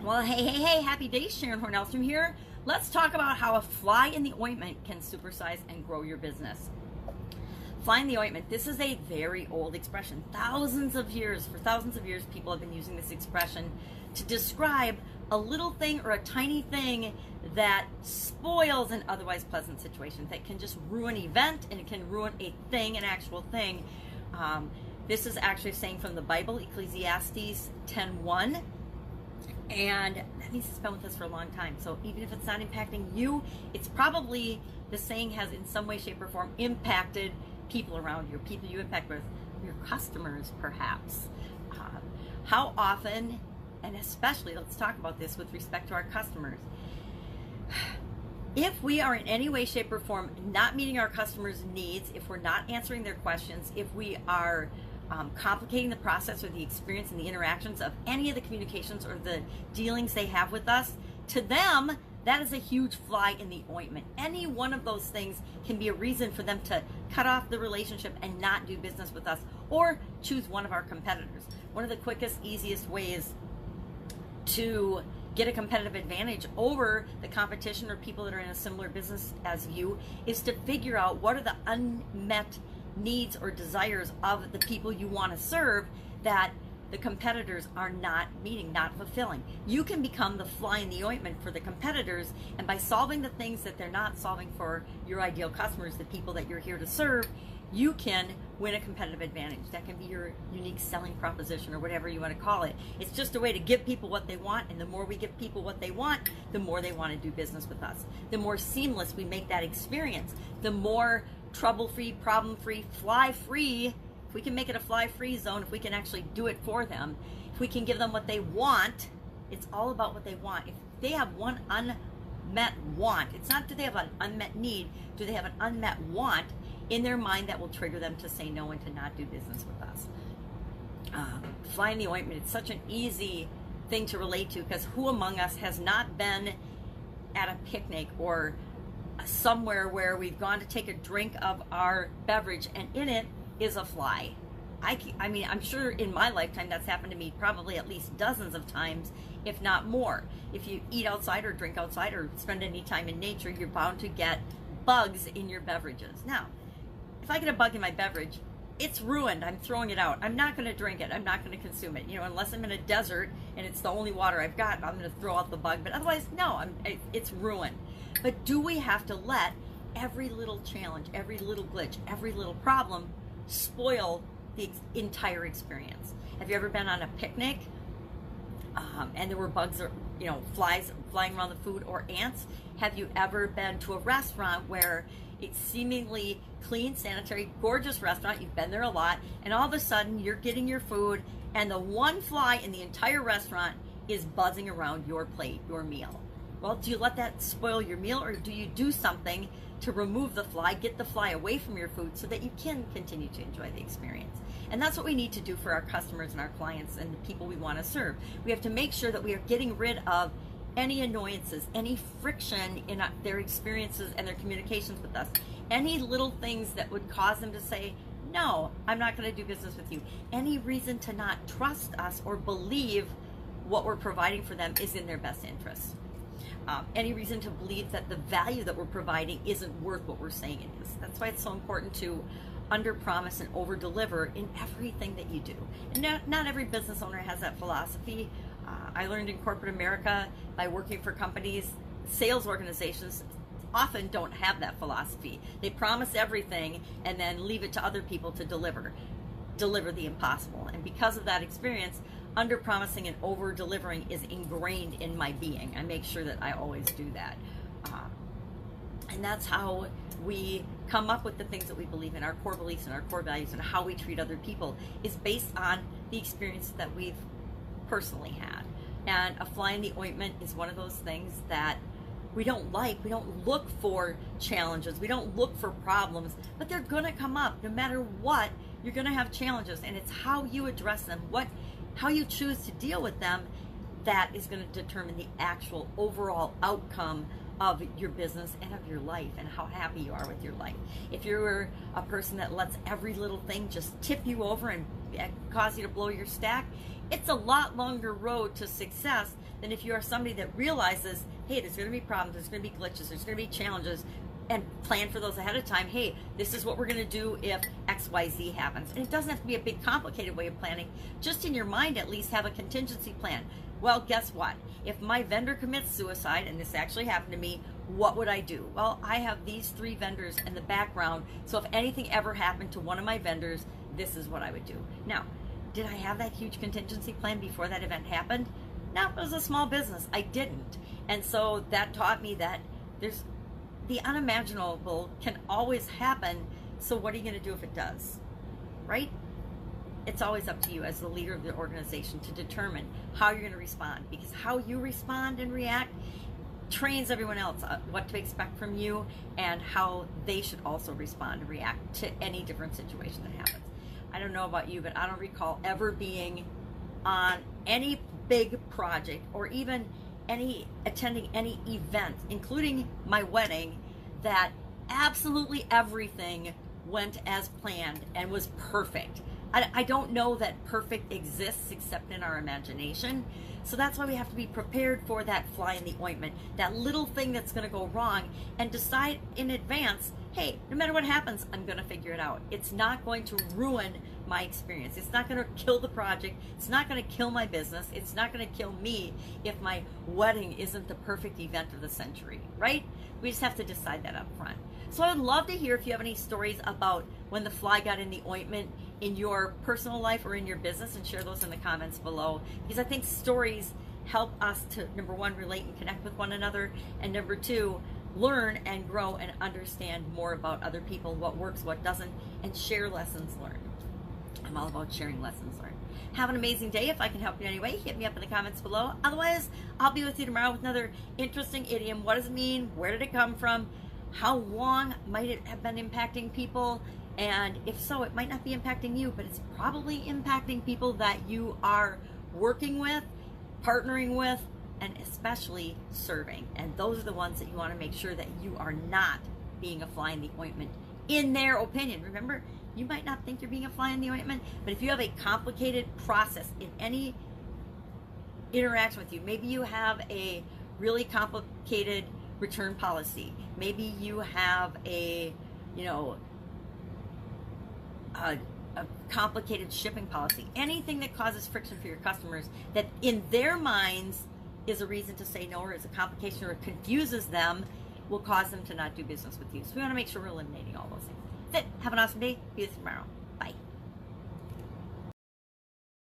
Well, hey, happy days, Sharon Horne-Ellstrom here. Let's talk about how a fly in the ointment can supersize and grow your business. Fly in the ointment, this is a very old expression. For thousands of years, people have been using this expression to describe a little thing or a tiny thing that spoils an otherwise pleasant situation, that can just ruin an event, and it can ruin a thing, an actual thing. This is actually a saying from the Bible, Ecclesiastes 10:1. And that means it's been with us for a long time. So even if it's not impacting you, it's probably, the saying has in some way, shape, or form impacted people around you, people you impact with, your customers perhaps. How often, and especially, let's talk about this with respect to our customers. If we are in any way, shape, or form not meeting our customers' needs, if we're not answering their questions, if we are complicating the process or the experience and the interactions of any of the communications or the dealings they have with us, to them, that is a huge fly in the ointment. Any one of those things can be a reason for them to cut off the relationship and not do business with us, or choose one of our competitors. One of the quickest, easiest ways to get a competitive advantage over the competition or people that are in a similar business as you is to figure out what are the unmet needs or desires of the people you want to serve that the competitors are not meeting, not fulfilling. You can become the fly in the ointment for the competitors, and by solving the things that they're not solving for your ideal customers, the people that you're here to serve, you can win a competitive advantage. That can be your unique selling proposition or whatever you want to call it. It's just a way to give people what they want, and the more we give people what they want, the more they want to do business with us. The more seamless we make that experience, the more trouble-free, problem-free, fly-free. If we can make it a fly-free zone, if we can actually do it for them, if we can give them what they want, it's all about what they want. If they have one unmet want, it's not do they have an unmet need, do they have an unmet want in their mind that will trigger them to say no and to not do business with us. Fly in the ointment, it's such an easy thing to relate to, because who among us has not been at a picnic or somewhere where we've gone to take a drink of our beverage and in it is a fly? I mean, I'm sure in my lifetime that's happened to me probably at least dozens of times, if not more. If you eat outside or drink outside or spend any time in nature, you're bound to get bugs in your beverages. Now, if I get a bug in my beverage, it's ruined. I'm throwing it out. I'm not going to drink it. I'm not going to consume it. You know, unless I'm in a desert and it's the only water I've got, I'm going to throw out the bug. But otherwise, no, it's ruined. But do we have to let every little challenge, every little glitch, every little problem spoil the entire experience? Have you ever been on a picnic and there were bugs or, you know, flies flying around the food, or ants? Have you ever been to a restaurant where it's seemingly clean, sanitary, gorgeous restaurant, you've been there a lot, and all of a sudden you're getting your food and the one fly in the entire restaurant is buzzing around your plate, your meal? Well, do you let that spoil your meal, or do you do something to remove the fly, get the fly away from your food so that you can continue to enjoy the experience? And that's what we need to do for our customers and our clients and the people we want to serve. We have to make sure that we are getting rid of any annoyances, any friction in their experiences and their communications with us, any little things that would cause them to say, no, I'm not going to do business with you, any reason to not trust us or believe what we're providing for them is in their best interest. Any reason to believe that the value that we're providing isn't worth what we're saying it is. That's why it's so important to under-promise and over-deliver in everything that you do. And not every business owner has that philosophy. I learned in corporate America by working for companies, sales organizations often don't have that philosophy. They promise everything and then leave it to other people to deliver the impossible. And because of that experience, under-promising and over-delivering is ingrained in my being. I make sure that I always do that. And that's how we come up with the things that we believe in, our core beliefs and our core values, and how we treat other people is based on the experience that we've personally had. And a fly in the ointment is one of those things that we don't like. We don't look for challenges. We don't look for problems, but they're going to come up. No matter what, you're going to have challenges, and it's how you address them, how you choose to deal with them, that is going to determine the actual overall outcome of your business and of your life, and how happy you are with your life. If you're a person that lets every little thing just tip you over and cause you to blow your stack, it's a lot longer road to success than if you are somebody that realizes, hey, there's going to be problems, there's going to be glitches, there's going to be challenges, and plan for those ahead of time. Hey, this is what we're going to do if XYZ happens. And it doesn't have to be a big complicated way of planning. Just in your mind, at least have a contingency plan. Well, guess what? If my vendor commits suicide, and this actually happened to me, what would I do? Well, I have these 3 vendors in the background, so if anything ever happened to one of my vendors, this is what I would do. Now, did I have that huge contingency plan before that event happened? No, it was a small business. I didn't. And so that taught me that the unimaginable can always happen, so what are you going to do if it does? Right? It's always up to you as the leader of the organization to determine how you're going to respond, because how you respond and react trains everyone else what to expect from you and how they should also respond and react to any different situation that happens. I don't know about you, but I don't recall ever being on any big project or even attending any event, including my wedding, that absolutely everything went as planned and was perfect. I don't know that perfect exists except in our imagination. So that's why we have to be prepared for that fly in the ointment, that little thing that's going to go wrong, and decide in advance, hey, no matter what happens, I'm going to figure it out. It's not going to ruin my experience. It's not going to kill the project. It's not going to kill my business. It's not going to kill me if my wedding isn't the perfect event of the century, right? We just have to decide that up front. So I'd love to hear if you have any stories about when the fly got in the ointment in your personal life or in your business, and share those in the comments below, because I think stories help us to, number 1, relate and connect with one another, and number 2, learn and grow and understand more about other people, what works, what doesn't, and share lessons learned. I'm all about sharing lessons learned. Have an amazing day. If I can help you in any way, hit me up in the comments below. Otherwise, I'll be with you tomorrow with another interesting idiom. What does it mean? Where did it come from? How long might it have been impacting people? And if so, it might not be impacting you, but it's probably impacting people that you are working with, partnering with, and especially serving. And those are the ones that you want to make sure that you are not being a fly in the ointment in their opinion. Remember, you might not think you're being a fly in the ointment, but if you have a complicated process in any interaction with you, maybe you have a really complicated return policy, maybe you have a complicated shipping policy, anything that causes friction for your customers that in their minds is a reason to say no, or is a complication, or confuses them, will cause them to not do business with you. So we want to make sure we're eliminating all those things. That's it. Have an awesome day. See you tomorrow.